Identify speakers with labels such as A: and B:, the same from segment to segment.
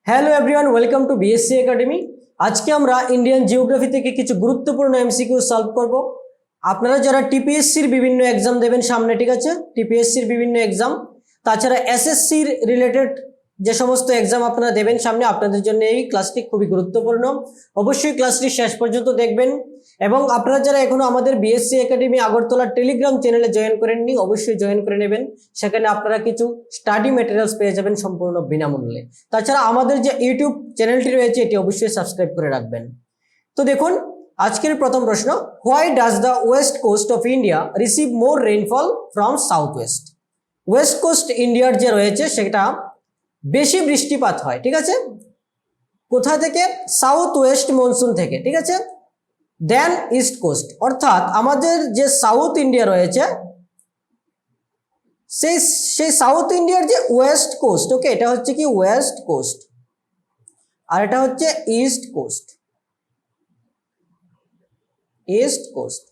A: Hello everyone, welcome to BSc academy. আজকে আমরা Indian geography থেকে কিছু গুরুত্বপূর্ণ এমসিকিউ সলভ করব। আপনারা যারা টিপিএসসির বিভিন্ন এক্সাম দেবেন সামনে, ঠিক আছে, টিপিএসসির বিভিন্ন এক্সাম, তাছাড়া এসএসসির রিলেটেড যে সমস্ত এক্সাম আপনারা দেবেন সামনে, আপনাদের জন্য এই ক্লাসটি খুবই গুরুত্বপূর্ণ। অবশ্যই ক্লাসটি শেষ পর্যন্ত দেখবেন এবং আপনারা যারা এখনো আমাদের বিএসসি একাডেমি আগরতলা টেলিগ্রাম চ্যানেলে জয়েন করেননি, অবশ্যই জয়েন করে নেবেন। সেখানে আপনারা কিছু স্টাডি ম্যাটেরিয়ালস পেয়ে যাবেন সম্পূর্ণ বিনামূল্যে। তাছাড়া আমাদের যে ইউটিউব চ্যানেলটি রয়েছে এটি অবশ্যই সাবস্ক্রাইব করে রাখবেন। তো দেখুন আজকের প্রথম প্রশ্ন, why does the west coast of India receive more rainfall from south west? West coast ইন্ডিয়ার যে রয়েছে সেটা বেশি বৃষ্টিপাত হয়, ঠিক আছে, কোথা থেকে? সাউথ ওয়েস্ট মনসুন থেকে, ঠিক আছে, দেন ইস্ট কোস্ট। অর্থাৎ আমাদের যে সাউথ ইন্ডিয়া রয়েছে সেই সাউথ ইন্ডিয়ার যে ওয়েস্ট কোস্ট, ওকে, এটা হচ্ছে কি ওয়েস্ট কোস্ট আর এটা হচ্ছে ইস্ট কোস্ট। ইস্ট কোস্ট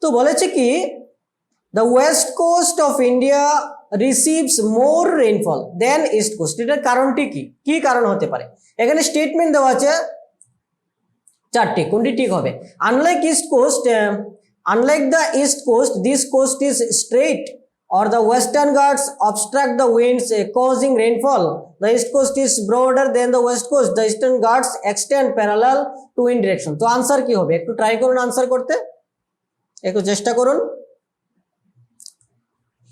A: তো বলেছে কি the west coast of India receives more rainfall than east coast. এটার কারণটি কি কি কারণ হতে পারে? এখানে স্টেটমেন্ট দেওয়া আছে চারটি, কোনটি ঠিক হবে? Unlike east coast, unlike the east coast, this coast is straight or the western ghats obstruct the winds causing rainfall. The east coast is broader than the west coast. The eastern ghats extend parallel to wind direction. তো answer কি হবে? একটু try করুন answer করতে, একটু চেষ্টা করুন।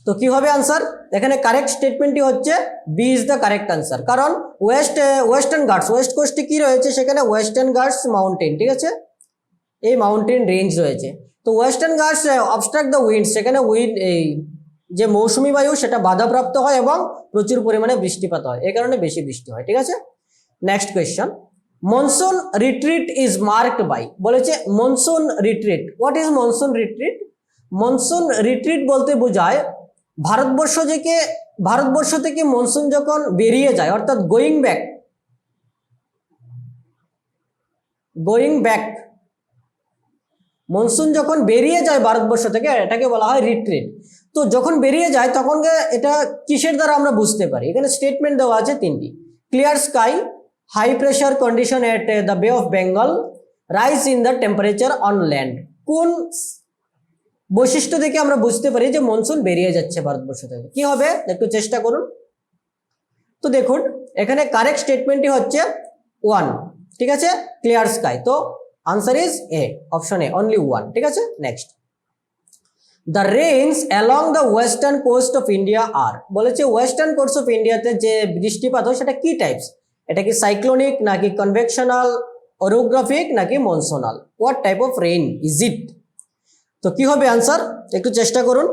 A: তো কি হবে आंसर? এখানে কারেক্ট স্টেটমেন্টটি হচ্ছে B is the correct answer. কারণ ওয়েস্টার্ন ঘাটস, ওয়েস্ট কোস্টে কি রয়েছে? সেখানে ওয়েস্টার্ন ঘাটস মাউন্টেন, ঠিক আছে, এই মাউন্টেন রেঞ্জ রয়েছে। তো western Ghats abstract the wind, সেখানে উইন্ড এই যে মৌসুমী বায়ু সেটা বাধাপ্রাপ্ত হয় এবং প্রচুর পরিমাণে বৃষ্টিপাত হয়, এই কারণে বেশি বৃষ্টি হয়, ঠিক আছে। Next question, monsoon retreat is marked by, বলেছে monsoon retreat. What is monsoon retreat? Monsoon retreat বলতে বোঝায় ভারতবর্ষ থেকে মনসুন যখন বেরিয়ে যায়, অর্থাৎ গোয়িং ব্যাক, মনসুন যখন বেরিয়ে যায় ভারতবর্ষ থেকে এটাকে বলা হয় রিট্রিট। তো যখন বেরিয়ে যায় তখন এটা কিসের দ্বারা আমরা বুঝতে পারি? এখানে স্টেটমেন্ট দেওয়া আছে তিনটি, clear sky, high pressure condition at the bay of Bengal, rise in the temperature on land. কোন বৈশিষ্ট্য থেকে আমরা বুঝতে পারি যে মনসুন বেরিয়ে যাচ্ছে ভারতবর্ষ থেকে? কি হবে একটু চেষ্টা করুন। তো দেখুন এখানে কারেক্ট স্টেটমেন্টটি হচ্ছে 1, ঠিক আছে, ক্লিয়ার স্কাই। তো answer is A, option A, only 1, ঠিক আছে। Next, the rains along the western coast of India are, বলেছে ওয়েস্টার্ন কোস্ট অফ ইন্ডিয়াতে যে বৃষ্টিপাত হয় সেটা কি টাইপস? এটা কি সাইক্লোনিক নাকি কনভেকশনাল, অরোগ্রাফিক নাকি monsoonal? What type of rain is it? তো কি হবে আনসার একটু চেষ্টা করুন।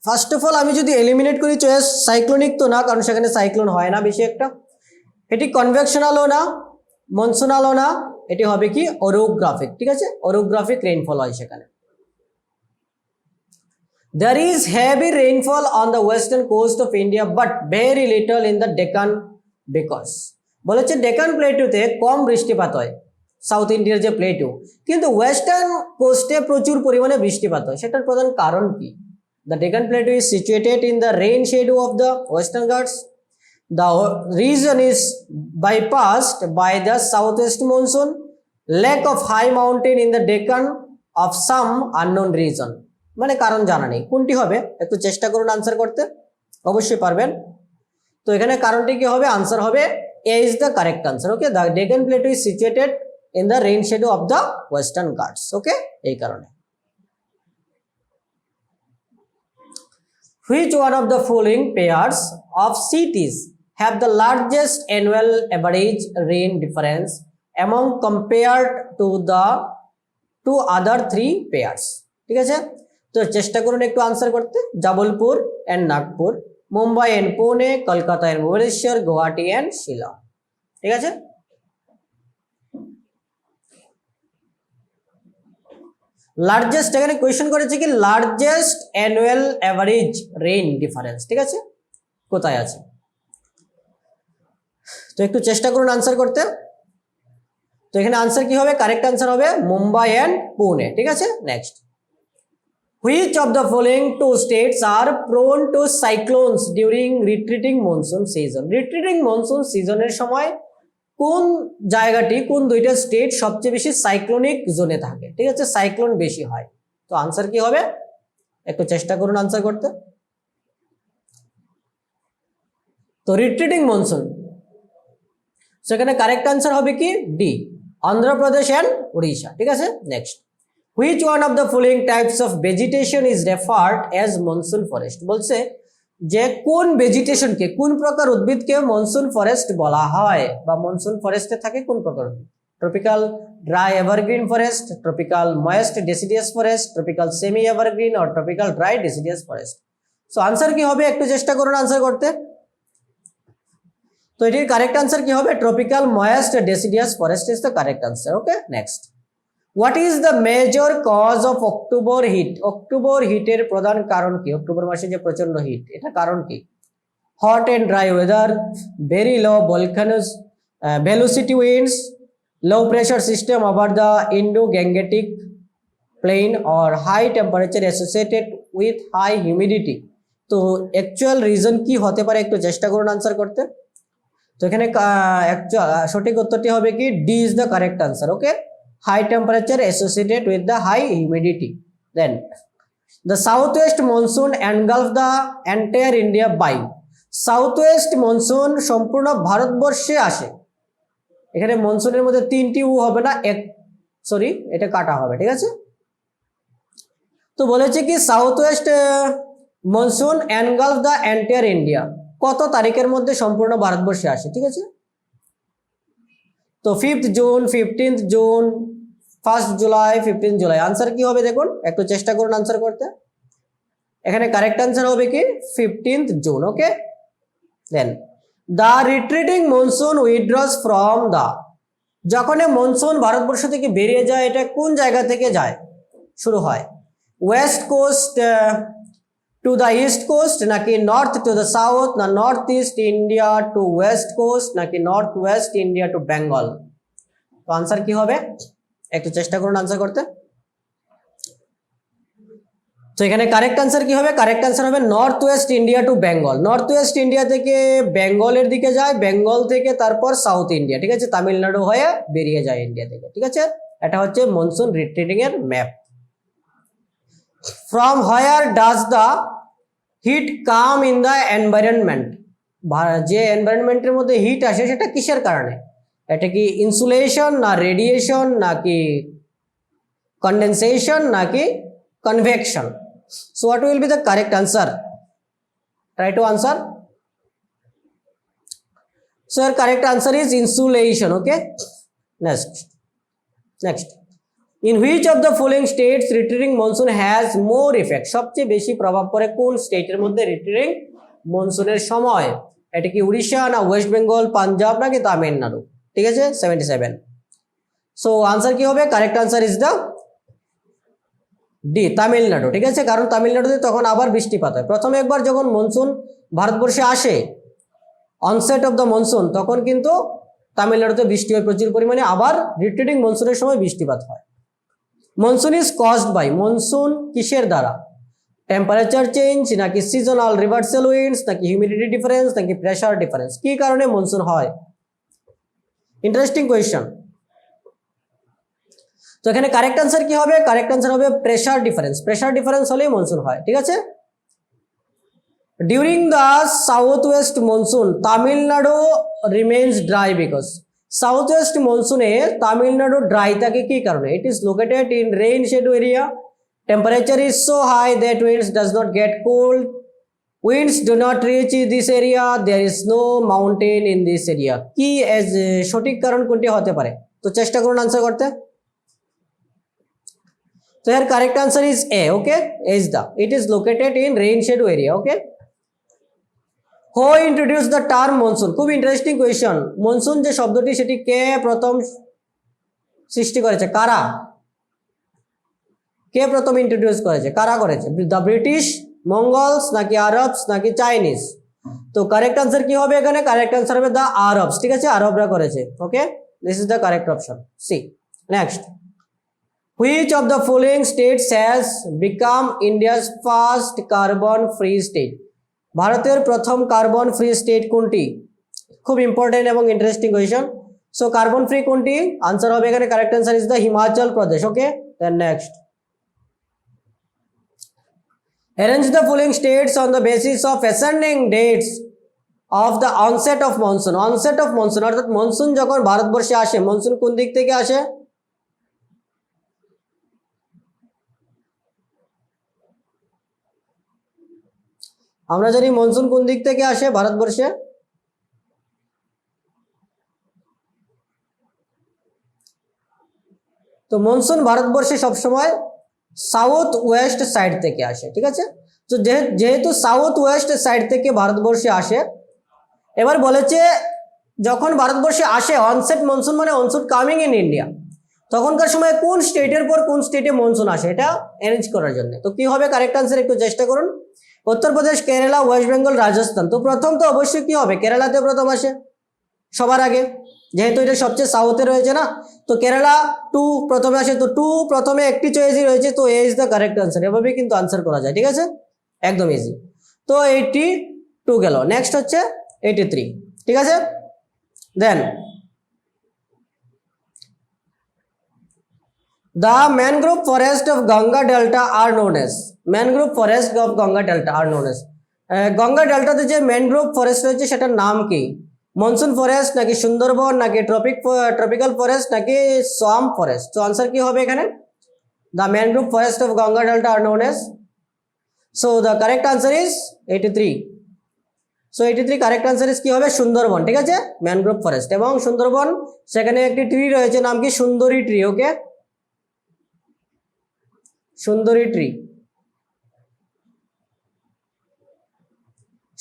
A: ফার্স্ট অফ অল আমি যদি এলিমিনেট করি চয়েস, সাইক্লোনিক তো না, কারণ সেখানে সাইক্লোন হয় না বেশি একটা, এটি কনভেকশনালও না, মনসোনালও না, এটি হবে কি অরোগ্রাফিক, ঠিক আছে, অরোগ্রাফিক রেইনফল হয় সেখানে। There is heavy rainfall on the western coast of India but very little in the Deccan because, বলেছে ডেকান প্লেটুতে কম বৃষ্টিপাত হয়, সাউথ ইন্ডিয়ার যে প্লেটু, কিন্তু ওয়েস্টার্ন কোস্টে প্রচুর পরিমাণে বৃষ্টিপাত হয়। সেটার প্রধান কারণ কি? The Deccan Plateau is situated in the rain shadow of the Western Ghats. The region is bypassed by the southwest monsoon, lack of high mountain in the Deccan of some unknown reason। মানে কারণ জানা নেই, কোনটি হবে একটু চেষ্টা করুন answer করতে, অবশ্যই পারবেন। তো এখানে কারণটি কি হবে? আনসার হবে A is the correct answer. Okay, the Deccan plateau is situated in the rain shadow of the western Ghats. ওকে, এই কারণে। Which one of the following pairs of cities have the largest annual average rain difference among compared to the two other three pairs? ঠিক আছে, তো চেষ্টা করুন একটু answer করতে। Jabalpur and Nagpur, Mumbai and Pune, Kolkata and Bhubaneswar, Guwahati and Shillong, ঠিক আছে। লার্জেস্ট, এখানে কোয়েশ্চেন করেছে কি largest annual average rain difference, ঠিক আছে, কোথায় আছে? তো একটু চেষ্টা করুন আনসার করতে। তো এখানে আনসার কি হবে? কারেক্ট আনসার হবে মুম্বাই এন্ড পুনে, ঠিক আছে। Next, which of the following two states are prone to cyclones during retreating monsoon season? Retreating monsoon সিজনের সময় কোন জায়গাটি, কোন দুইটা স্টেট সবচেয়ে বেশি সাইক্লোনিক জোনে থাকে? ঠিক আছে, সাইক্লোন বেশি হয়। তো আনসার কি হবে? একটু চেষ্টা করুন আনসার করতে। তো রিট্রিটিং মনসুন, সেখানে কারেক্ট আনসার হবে কি? D, Andhra Pradesh and Orissa. ঠিক আছে, next, which one of the following types of vegetation is referred as monsoon forest? বলছে যে কোন ভেজিটেশনকে, কোন প্রকার উদ্ভিদকে মনসুন ফরেস্ট বলা হয়, বা মনসুন ফরেস্টে থাকে কোন প্রকার উদ্ভিদ? Tropical dry evergreen forest, tropical moist deciduous forest, tropical semi evergreen আর tropical dry deciduous forest? So answer কি হবে? একটু চেষ্টা করুন আনসার করতে। তো এটির কারেক্ট আনসার কি হবে? Tropical moist deciduous forest is the correct answer. Okay, next, what is the major cause of October heat? October হিটের প্রধান কারণ কি? অক্টোবর মাসে যে প্রচন্ড হিট, এটা কারণ কি? Hot and dry weather, very low volcanoes velocity winds, low pressure system over the Indo Gangetic plain, or high temperature associated with high humidity? তো অ্যাকচুয়াল রিজন কি হতে পারে? একটু চেষ্টা করুন আনসার করতে। তো এখানে সঠিক উত্তরটি হবে কি? D is the correct answer. Okay, high temperature associated with the high humidity. Then the southwest monsoon engulfed the entire India by? Southwest monsoon সম্পূর্ণ ভারতবর্ষে আসে। এখানে মনসুনের মধ্যে তিনটি উ হবে না, সরি এটা কাটা হবে। ঠিক আছে, তো বলেছে কি southwest monsoon engulf the entire India, কত তারিখের মধ্যে সম্পূর্ণ ভারতবর্ষে আসে? ঠিক আছে, তো 5th June, 15th June, 1st July, 15th July. Answer কি হবে দেখুন, একটু চেষ্টা করুন আনসার করতে। এখানে কারেক্ট আনসার হবে কি? 15th June. Okay, then the retreating monsoon withdraws from the, যখন মনসুন ভারতবর্ষ থেকে বেরিয়ে যায়, এটা কোন জায়গা থেকে যায়, শুরু হয়? West coast to the east coast, নাকি নর্থ টু দ্য সাউথ, না north east India to west coast, নাকি north west India to Bengal? তো আনসার কি হবে? একটু চেষ্টা করুন আনসার করতে। তো এখানে কারেক্ট আনসার কি হবে? কারেক্ট আনসার হবে north west India to Bengal. North west India থেকে বেঙ্গলের দিকে যায়, বেঙ্গল থেকে তারপর সাউথ ইন্ডিয়া। ঠিক আছে, তামিলনাড়ু হয়ে বেরিয়ে যায় ইন্ডিয়া থেকে। ঠিক আছে, এটা হচ্ছে মনসুন রিট্রিটিং এর map. From where does the heat come in the environment? যে এনভায়রনমেন্টের মধ্যে হিট আসে সেটা কিসের কারণে? এটা কি ইনসুলেশন, না রেডিয়েশন, নাকি কন্ডেনসেশন, নাকি convection? So what will be the correct answer? Try to answer. So your correct answer is insulation. Okay, next, in which of the following states retreating monsoon has more effect? সবচেয়ে বেশি প্রভাব পড়ে কোন স্টেটের মধ্যে retreating মনসুনের সময়? এটা কি উড়িষ্যা, না ওয়েস্ট বেঙ্গল, পাঞ্জাব, নাকি তামিলনাড়ু? ঠিক আছে, 77। সো আনসার কি হবে? Correct answer is the D, Tamil Nadu. ঠিক আছে, কারণ তামিলনাড়ুতে তখন আবার বৃষ্টিপাত হয়। প্রথমে একবার যখন মনসুন ভারতবর্ষে আসে, অনসেট অফ দ্য মনসুন, তখন কিন্তু তামিলনাড়ুতে বৃষ্টি হয় প্রচুর পরিমাণে, আবার রিট্রিটিং মনসুনের সময় বৃষ্টিপাত হয়। Monsoon is caused by, monsoon কিসের দ্বারা? টেম্পারেচার চেঞ্জ, নাকি সিজনাল রিভার্সাল উইন্ডস, নাকি হিউমিডিটি ডিফারেন্স, নাকি প্রেসার ডিফারেন্স? কি কারণে মনসুন হয়? Interesting question. তো এখানে কারেক্ট আনসার কি হবে? কারেক্ট আনসার হবে প্রেসার ডিফারেন্স। প্রেসার ডিফারেন্স হলেই মনসুন হয়। ঠিক আছে, during the south west monsoon Tamil Nadu remains dry because, south west মনসুনে তামিলনাড়ু ড্রাই থাকে কি কারণে? It is located in rain shadow area, temperature is so high that winds does not get cold, winds do not reach this area, there is no mountain in this area. কি সঠিক কারণ কোনটি হতে পারে? তো চেষ্টা করুন আনসার করতে। So here correct answer is A. Okay, A is the, it is located in rain shadow area. Okay, who introduced the term monsoon? খুব ইন্টারেস্টিং কোয়েশ্চন। মনসুন যে শব্দটি সেটি কে প্রথম সৃষ্টি করেছে? কারা? কে প্রথম ইন্ট্রোডিউস করেছে? কারা করেছে? দ্য ব্রিটিশ, মঙ্গলস, নাকি আরবস, নাকি চাইনিজ? তো কারেক্ট আনসার কি হবে এখানে? কারেক্ট আনসার হবে দ্য আরবস। ঠিক আছে, আরবরা করেছে। Okay, this is the correct option, C. Next, which of the following states has become India's first carbon free state? ভারতের প্রথম কার্বন ফ্রি স্টেট কোনটি? খুব ইম্পর্টেন্ট এবং interesting question. So carbon free কোনটি? আনসার হবে এখানে, correct answer is the Himachal Pradesh. Okay, then next, arrange the following states on the basis of ascending dates of the onset of monsoon. onset of monsoon অর্থাৎ monsoon যখন ভারতবর্ষে আসে, monsoon কোন দিক থেকে আসে? আমরা জানি মনসুন কোন দিক থেকে আসে ভারতবর্ষে? তো মনসুন ভারতবর্ষে সবসময় সাউথ ওয়েস্ট সাইড থেকে আসে, ঠিক আছে? তো যেহেতু সাউথ ওয়েস্ট সাইড থেকে ভারতবর্ষে আসে, এবার বলেছে যখন ভারতবর্ষে আসে অনসেট মনসুন মানে অনসুন কামিং ইন ইন্ডিয়া, তখনকার সময় কোন স্টেটের পর কোন স্টেটে মনসুন আসে এটা অ্যারেঞ্জ করার জন্য। তো কি হবে কারেক্ট আনসার, একটু চেষ্টা করুন। উত্তরপ্রদেশ, কেরালা, ওয়েস্ট বেঙ্গল, রাজস্থান। তো প্রথম তো অবশ্যই কি হবে, কেরালাতে প্রথম আসে সবার আগে, যেহেতু এটা সবচেয়ে সাউথে রয়েছে না। তো কেরালা 2 প্রথমে আসে, তো 2 প্রথমে একটি চয়েসই রয়েছে, তো এ ইজ দ্য কারেক্ট আনসার। এভাবেই কিন্তু আনসার করা যায়, ঠিক আছে, একদম ইজি। তো 82 গেল, নেক্সট হচ্ছে 83, ঠিক আছে। দেন the mangrove forest of Ganga Delta are known as, mangrove forest of Ganga Delta are known as, Ganga ডেল্টাতে যে ম্যানগ্রোভ ফরেস্ট রয়েছে সেটার নাম কি? মনসুন ফরেস্ট নাকি সুন্দরবন নাকি ট্রপিক্যাল ফরেস্ট নাকি সোয়াম্প ফরেস্ট? তো আনসার কি হবে এখানে, the mangrove forest of Ganga delta are known as. So the correct answer is 83। So 83 correct answer is কি হবে, সুন্দরবন, ঠিক আছে, ম্যানগ্রোভ ফরেস্ট। এবং সুন্দরবন সেখানে একটি ট্রি রয়েছে, নাম কি, সুন্দরী ট্রি। ওকে, সুন্দরী ট্রি,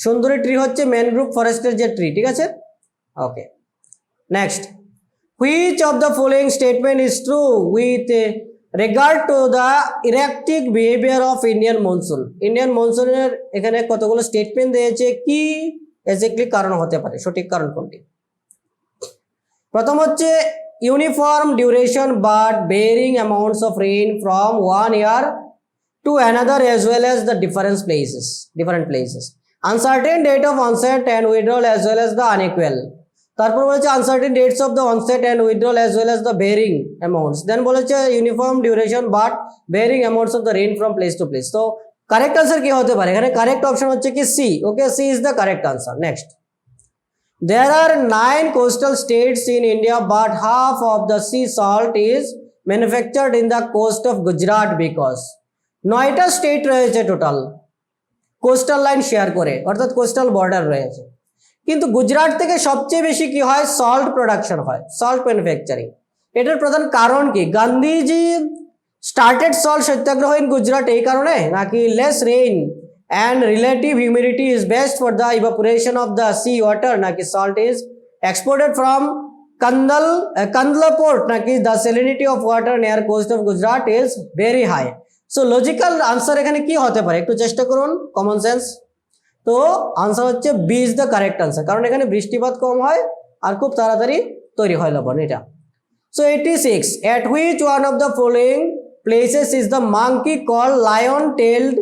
A: সুন্দরী ট্রি হচ্ছে ম্যানগ্রোভ ফরেস্টের যে ট্রি, ঠিক আছে। Okay, next, which of the following statement is true with regard to the erratic behaviour of Indian monsoon? Indian মনসুনের এখানে কতগুলো স্টেটমেন্ট দিয়েছে, কি এক্স্যাক্টলি কারণ হতে পারে, সঠিক কারণ কোনটি? প্রথম হচ্ছে uniform duration but ভেরিং amounts of rain from one year to another as well as the different places, uncertain date of onset and withdrawal as well as the unequal। তারপর বলেছে uncertain dates of the onset and withdrawal as well as the varying amounts, then বলেছে uniform duration but varying amounts of the rain from place to place। তো correct answer কি হতে পারে এখানে? Correct option হচ্ছে কি C. Okay, C is the correct answer. Next, there are 9 coastal states in India but half of the sea salt is manufactured in the coast of Gujarat because 9টা state রয়েছে total coastal line share করে, অর্থাৎ coastal border রয়েছে, কিন্তু গুজরাট থেকে সবচেয়ে বেশি কি হয়, সল্ট প্রোডাকশন হয়, সল্ট ম্যানুফ্যাকচারিং। এটার প্রধান কারণ কি? Gandhiji started salt satyagraha in Gujarat, এই কারণে নাকি less rain and relative humidity is best for the evaporation of the sea water, naki salt is exported from Kandla port, naki the salinity of water near coast of Gujarat is very high। so logical answer এখানে কি হতে পারে, একটু চেষ্টা করুন, common sense. তো answer হচ্ছে B is the correct answer, কারণ এখানে বৃষ্টিপাত কম হয় আর খুব তাড়াতাড়ি তৈরি হয় লবণ এটা। so 86, at which one of the following places is the monkey called lion tailed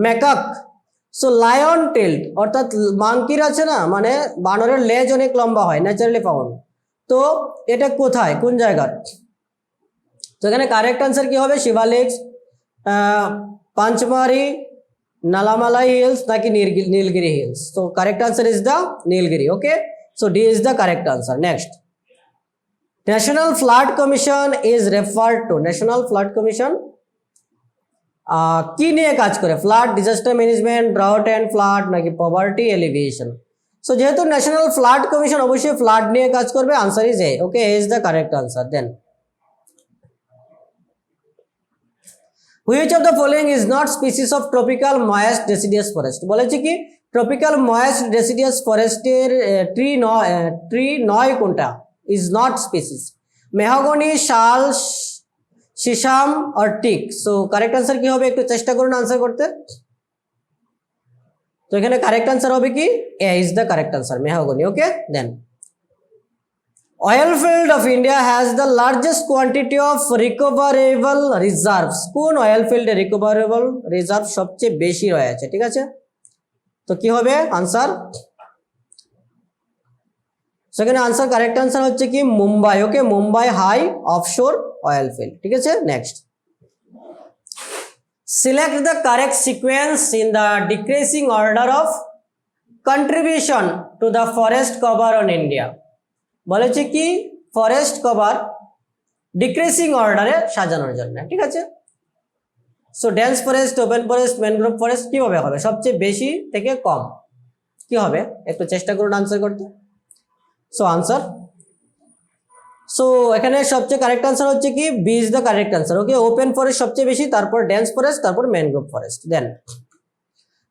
A: macaque? So lion tailed অর্থাৎ মাংকির আছে না, মানে বানরের লেজ অনেক লম্বা হয়, ন্যাচারালি ফাউন্ড। তো এটা কোথায়, কোন জায়গার? তো এখানে কারেক্ট আনসার কি হবে, শিবালেক্স, পাঞ্চমারি, নালামালাই হিলস নাকি নীলগিরি হিলস? তো correct answer is the Nilgiri. Okay, so D is the correct answer. Next, national flood commission is referred to, national flood commission কি নিয়ে কাজ করে? Flood disaster management, drought and flood নাকি poverty alleviation? So যেহেতু national flood commission অবশ্যই flood নিয়ে কাজ করবে, answer is A. Okay, A is the correct answer. Then which of the following is not species of tropical moist deciduous forest? বলেছে কি tropical moist ডেসিডিয়াস ফরেস্টের tree নয় কোনটা, ইজ নট স্পিসিস? মেহগনি, শাল, শিশাম আর টিক। সো কারেক্ট আনসার কি হবে, একটু চেষ্টা করুন আনসার করতে। তো এখানে কারেক্ট আনসার হবে কি A is the correct answer, mahogany. Okay, then oil field of India has the largest quantity of recoverable reserves. কোন অয়েল ফিল্ডে রিকভারেবল রিজার্ভ সবচেয়ে বেশি রয়েছে? ঠিক আছে, তো কি হবে আনসার? সেখানে আনসার, কারেক্ট আনসার হচ্ছে কি Mumbai. Okay, Mumbai high offshore oil field. ঠিক আছে, next, select the correct sequence in the decreasing order of contribution to the forest cover on India. বলেছে কি ফরেস্ট কভার ডিক্রিজিং অর্ডারে সাজানোর জন্য। ঠিক আছে, so dense forest, open forest, mangrove forest কিভাবে হবে? সবচেয়ে বেশি থেকে কম কি হবে? একটু চেষ্টা করুন আনসার করতে। সো আনসার, সো এখানে সবচেয়ে কারেক্ট আনসার হচ্ছে কি B is the correct answer. Okay, open forest সবচেয়ে বেশি, তারপর ডেন্স ফরেস্ট, তারপর mangrove forest. Then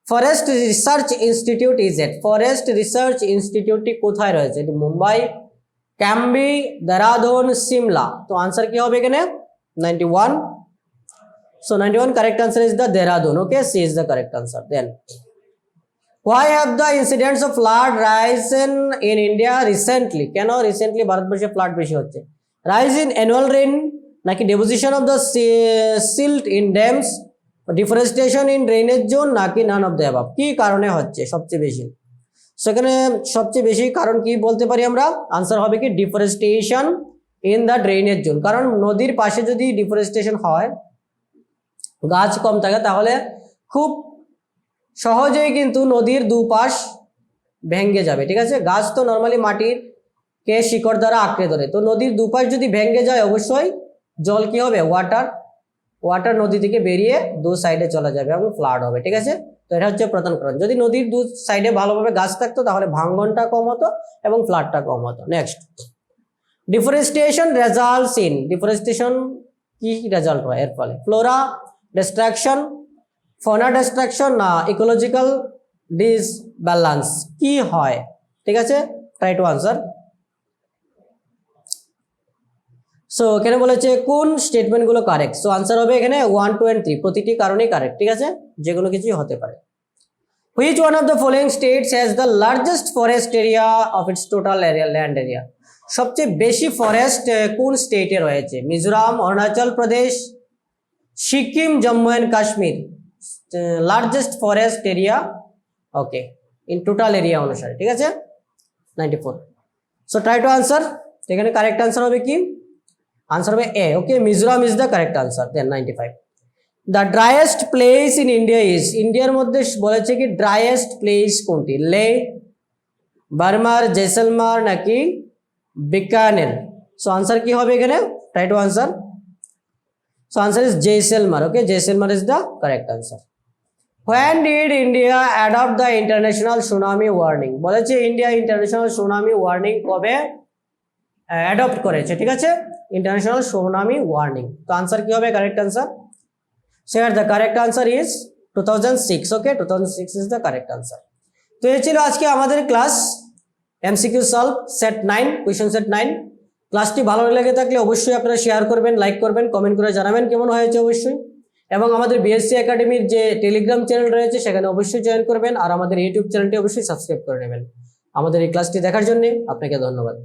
A: forest research institute is at. Forest research ইনস্টিটিউটটি কোথায় রয়েছে? এটি মুম্বাই, ক্যাম্বি, দেরাদুন, সিমলা। তো আনসার কি হবে এখানে? 91। So 91 correct answer is the Dehradun. Okay, C is the correct answer. Then why have the incidents of flood risen in India recently? কেন recently ভারতবর্ষে ফ্লাড বেশি হচ্ছে? রাইজ ইন অ্যানুয়াল রেন, নাকি deposition of the silt in dams, deforestation in drainage zone, নাকি none of the above? কি কারণে হচ্ছে সবচেয়ে বেশি? সেখানে সবচেয়ে বেশি কারণ কি বলতে পারি আমরা? আনসার হবে কি deforestation in the drainage zone. কারণ নদীর পাশে যদি ডিফরেস্টেশন হয়, গাছ কম থাকে, তাহলে খুব সহজেই কিন্তু নদীর দুপাশ ভেঙে যাবে। ঠিক আছে, গাছ তো নর্মালি মাটির কে শিকড় দ্বারা আঁকড়ে ধরে, তো নদীর দুপাশ যদি ভেঙে যায় অবশ্যই জল কি হবে? ওয়াটার নদী থেকে বেরিয়ে দু সাইডে চলে যাবে এবং ফ্লাড হবে। ঠিক আছে, তো এটা হচ্ছে প্রধান কারণ। যদি নদীর দু সাইডে ভালোভাবে গাছ থাকতো তাহলে ভাঙ্গনটা কম হতো এবং ফ্লাডটা কম হতো। Next, deforestation results in. Deforestation কি রেজাল্ট হয় এর ফলে? ফ্লোরা ডিস্ট্রাকশন, ফনা ডিস্ট্রাকশন, না ইকোলজিক্যাল ডিসব্যালেন্স? কি হয়? ঠিক আছে, ট্রাই টু আনসার। সো এখানে বলেছে কোন স্টেটমেন্টগুলো কারেক্ট? সো আনসার হবে এখানে 1, 2 and 3, প্রতিটি কারণেই কারেক্ট। ঠিক আছে, যে কোনো কিছুই হতে পারে। Which one of the following states has the largest forest area of its total area, land area? সবচেয়ে বেশি ফরেস্ট কোন স্টেটে রয়েছে? Mizoram, Arunachal Pradesh, Sikkim, Jammu and Kashmir. Largest forest area, okay, in total area অনুসারে। ঠিক আছে, 94। So try to answer. এখানে কারেক্ট আনসার হবে কি? আনসার হবে A. Okay, Mizoram is the correct answer. Then 95। The driest place in India is. ইন্ডিয়ার মধ্যে বলেছে কি ড্রাইয়েস্ট প্লেস কোনটি? লে, বার্মার, জেসলমার, নাকি বিকানের? সো আনসার কি হবে এখানে? Try to answer. So answer is Jaisalmer. Okay, Jaisalmer is the correct answer. When did India adopt the international tsunami warning? বলেছে ইন্ডিয়া ইন্টারন্যাশনাল সুনামি ওয়ার্নিং কবে অ্যাডপ্ট করেছে? ঠিক আছে, ইন্টারন্যাশনাল সুনামি ওয়ার্নিং। তো আনসার কি হবে? Correct answer. Sir, the correct answer is 2006. Okay, 2006 is the correct answer. তো এই ছিল আজকে আমাদের class MCQ solve set 9, question set 9। ক্লাসটি ভালো লেগে থাকলে অবশ্যই আপনারা শেয়ার করবেন, লাইক করবেন, কমেন্ট করে জানাবেন কেমন হয়েছে অবশ্যই। এবং আমাদের বিএসসি একাডেমির যে টেলিগ্রাম চ্যানেল রয়েছে সেখানে অবশ্যই জয়েন করবেন, আর আমাদের ইউটিউব চ্যানেলটি অবশ্যই সাবস্ক্রাইব করে নেবেন। আমাদের এই ক্লাসটি দেখার জন্য আপনাকে ধন্যবাদ।